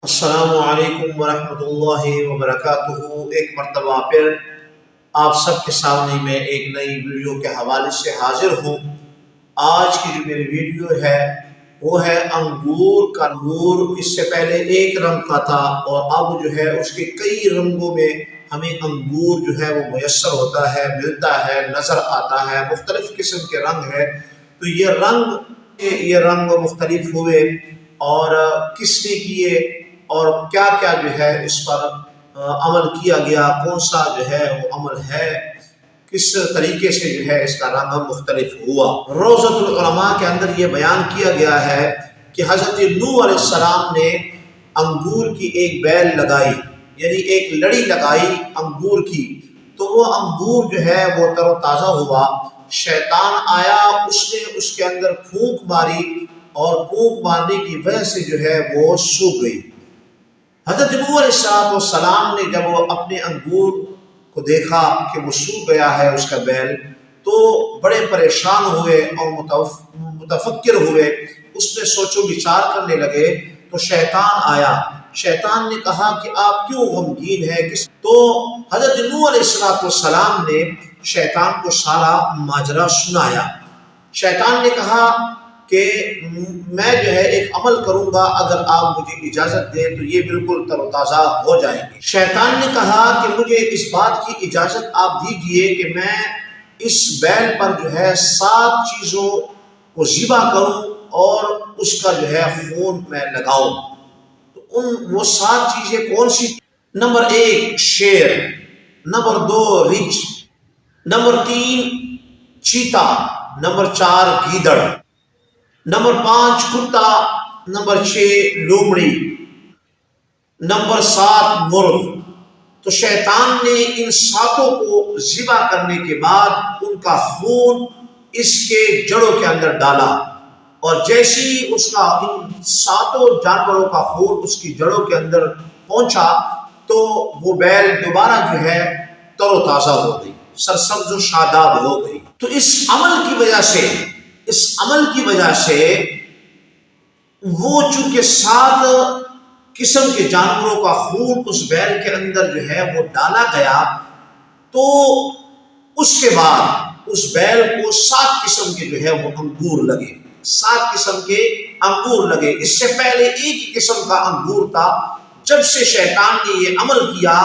السلام علیکم ورحمۃ اللہ وبرکاتہ۔ ایک مرتبہ پھر آپ سب کے سامنے میں ایک نئی ویڈیو کے حوالے سے حاضر ہوں۔ آج کی جو میری ویڈیو ہے وہ ہے انگور کا۔ انگور اس سے پہلے ایک رنگ کا تھا اور اب جو ہے اس کے کئی رنگوں میں ہمیں انگور جو ہے وہ میسر ہوتا ہے، ملتا ہے، نظر آتا ہے، مختلف قسم کے رنگ ہے۔ تو یہ رنگ مختلف ہوئے اور کس نے کیے اور کیا کیا جو ہے اس پر عمل کیا گیا، کون سا جو ہے وہ عمل ہے، کس طریقے سے جو ہے اس کا رنگ مختلف ہوا۔ روضۃ العلماء کے اندر یہ بیان کیا گیا ہے کہ حضرت نوح علیہ السلام نے انگور کی ایک بیل لگائی، یعنی ایک لڑی لگائی انگور کی، تو وہ انگور جو ہے وہ تر و تازہ ہوا۔ شیطان آیا، اس نے اس کے اندر پھونک ماری اور پھونک مارنے کی وجہ سے جو ہے وہ سوکھ گئی۔ حضرت نوح علیہ السلام نے جب وہ اپنے انگور کو دیکھا کہ وہ سوکھ گیا ہے اس کا بیل، تو بڑے پریشان ہوئے اور متفکر ہوئے۔ اس میں سوچ و بچار کرنے لگے تو شیطان آیا۔ شیطان نے کہا کہ آپ کیوں غمگین ہیں؟ تو حضرت نوح علیہ السلام نے شیطان کو سارا ماجرا سنایا۔ شیطان نے کہا کہ میں جو ہے ایک عمل کروں گا، اگر آپ مجھے اجازت دیں تو یہ بالکل تر و تازہ ہو جائیں گے۔ شیطان نے کہا کہ مجھے اس بات کی اجازت آپ دیجئے کہ میں اس بیل پر جو ہے 7 چیزوں کو ذبح کروں اور اس کا جو ہے خون میں لگاؤں۔ تو وہ 7 چیزیں کون سی؟ نمبر 1 شیر، نمبر 2 رچھ، نمبر 3 چیتا، نمبر 4 گیدڑ، نمبر 5 کتا، نمبر 6 لومڑی، نمبر 7 مرغ۔ تو شیطان نے ان 7 کو ذبح کرنے کے بعد ان کا خون اس کے جڑوں کے اندر ڈالا، اور جیسی اس کا ان 7 جانوروں کا خون اس کی جڑوں کے اندر پہنچا تو وہ بیل دوبارہ جو ہے تر و تازہ ہو گئی، سرسبز و شاداب ہو گئی۔ تو اس عمل کی وجہ سے وہ چونکہ 7 قسم کے جانوروں کا خون اس بیل کے اندر جو ہے وہ ڈالا گیا، تو اس کے بعد اس بیل کو 7 قسم کے جو ہے وہ انگور لگے، 7 قسم کے انگور لگے۔ اس سے پہلے ایک ہی قسم کا انگور تھا۔ جب سے شیطان نے یہ عمل کیا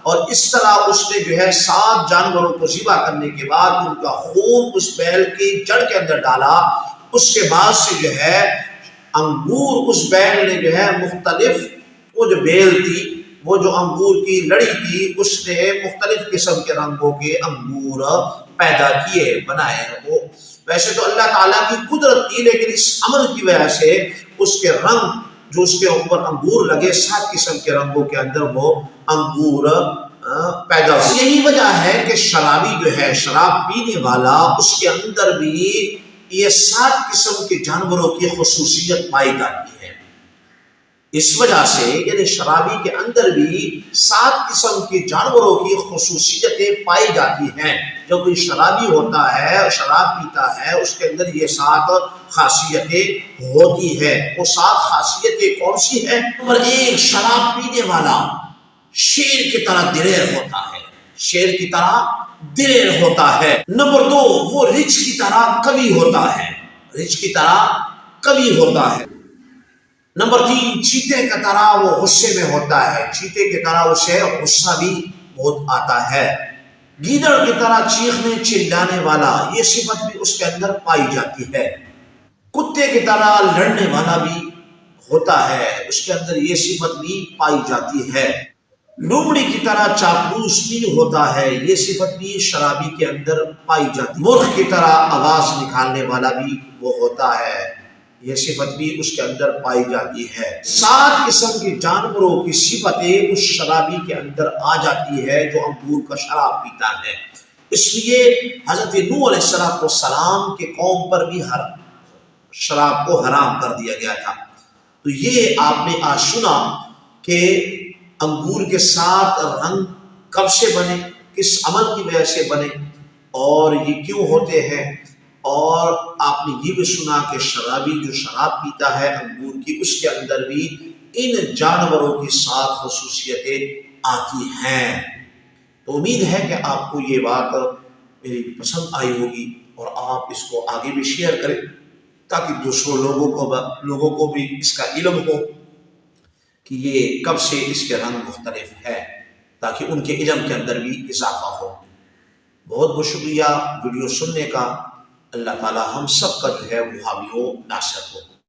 اور اس طرح اس نے جو ہے 7 جانوروں کو ذبح کرنے کے بعد ان کا خون اس بیل کی جڑ کے اندر ڈالا، اس کے بعد سے جو ہے انگور اس بیل نے جو ہے مختلف، وہ جو بیل تھی، وہ جو انگور کی لڑی تھی، اس نے مختلف قسم کے رنگوں کے انگور پیدا کیے، بنائے۔ وہ ویسے تو اللہ تعالیٰ کی قدرت تھی، لیکن اس عمل کی وجہ سے اس کے رنگ جو اس کے اوپر انگور لگے، 7 قسم کے رنگوں کے اندر وہ انگور پیدا ہوئے۔ یہی وجہ ہے کہ شرابی جو ہے، شراب پینے والا، اس کے اندر بھی یہ 7 قسم کے جانوروں کی خصوصیت پائی جاتی ہے۔ اس وجہ سے یعنی شرابی کے اندر بھی 7 قسم کے جانوروں کی خصوصیتیں پائی جاتی ہیں۔ جو کوئی شرابی ہوتا ہے، شراب پیتا ہے، اس کے اندر یہ 7 خاصیتیں ہوتی ہیں۔ وہ 7 خاصیتیں کون سی ہیں؟ نمبر 1 شراب پینے والا شیر کی طرح دلیر ہوتا ہے، شیر کی طرح دلیر ہوتا ہے۔ نمبر 2 وہ رچھ کی طرح قوی ہوتا ہے، رچھ کی طرح قوی ہوتا ہے۔ نمبر 3 چیتے کی طرح وہ غصے میں ہوتا ہے، چیتے کی طرح اسے غصہ بھی بہت آتا ہے۔ گیدڑ کی طرح چیخنے چلانے والا، یہ صفت بھی اس کے اندر پائی جاتی ہے۔ کتے کی طرح لڑنے والا بھی ہوتا ہے، اس کے اندر یہ صفت بھی پائی جاتی ہے۔ لومڑی کی طرح چاپلوس بھی ہوتا ہے، یہ صفت بھی شرابی کے اندر پائی جاتی ہے۔ مرغ کی طرح آواز نکالنے والا بھی وہ ہوتا ہے، یہ صفت بھی اس کے اندر پائی جاتی ہے۔ 7 قسم کے جانوروں کی صفتیں اس شرابی کے اندر آ جاتی ہے جو انگور کا شراب پیتا ہے۔ اس لیے حضرت نوح علیہ السلام کے قوم پر بھی شراب کو حرام کر دیا گیا تھا۔ تو یہ آپ نے آج سنا کہ انگور کے 7 رنگ کب سے بنے، کس عمل کی وجہ سے بنے اور یہ کیوں ہوتے ہیں، اور آپ نے یہ بھی سنا کہ شرابی جو شراب پیتا ہے انگور کی، اس کے اندر بھی ان جانوروں کی ساتھ خصوصیتیں آتی ہیں۔ تو امید ہے کہ آپ کو یہ بات میری پسند آئی ہوگی اور آپ اس کو آگے بھی شیئر کریں تاکہ دوسروں لوگوں کو بھی اس کا علم ہو کہ یہ کب سے اس کے رنگ مختلف ہے، تاکہ ان کے علم کے اندر بھی اضافہ ہو۔ بہت بہت شکریہ ویڈیو سننے کا۔ اللہ تعالی ہم سب کا جو ہے وہ حامی و ناصر ہو۔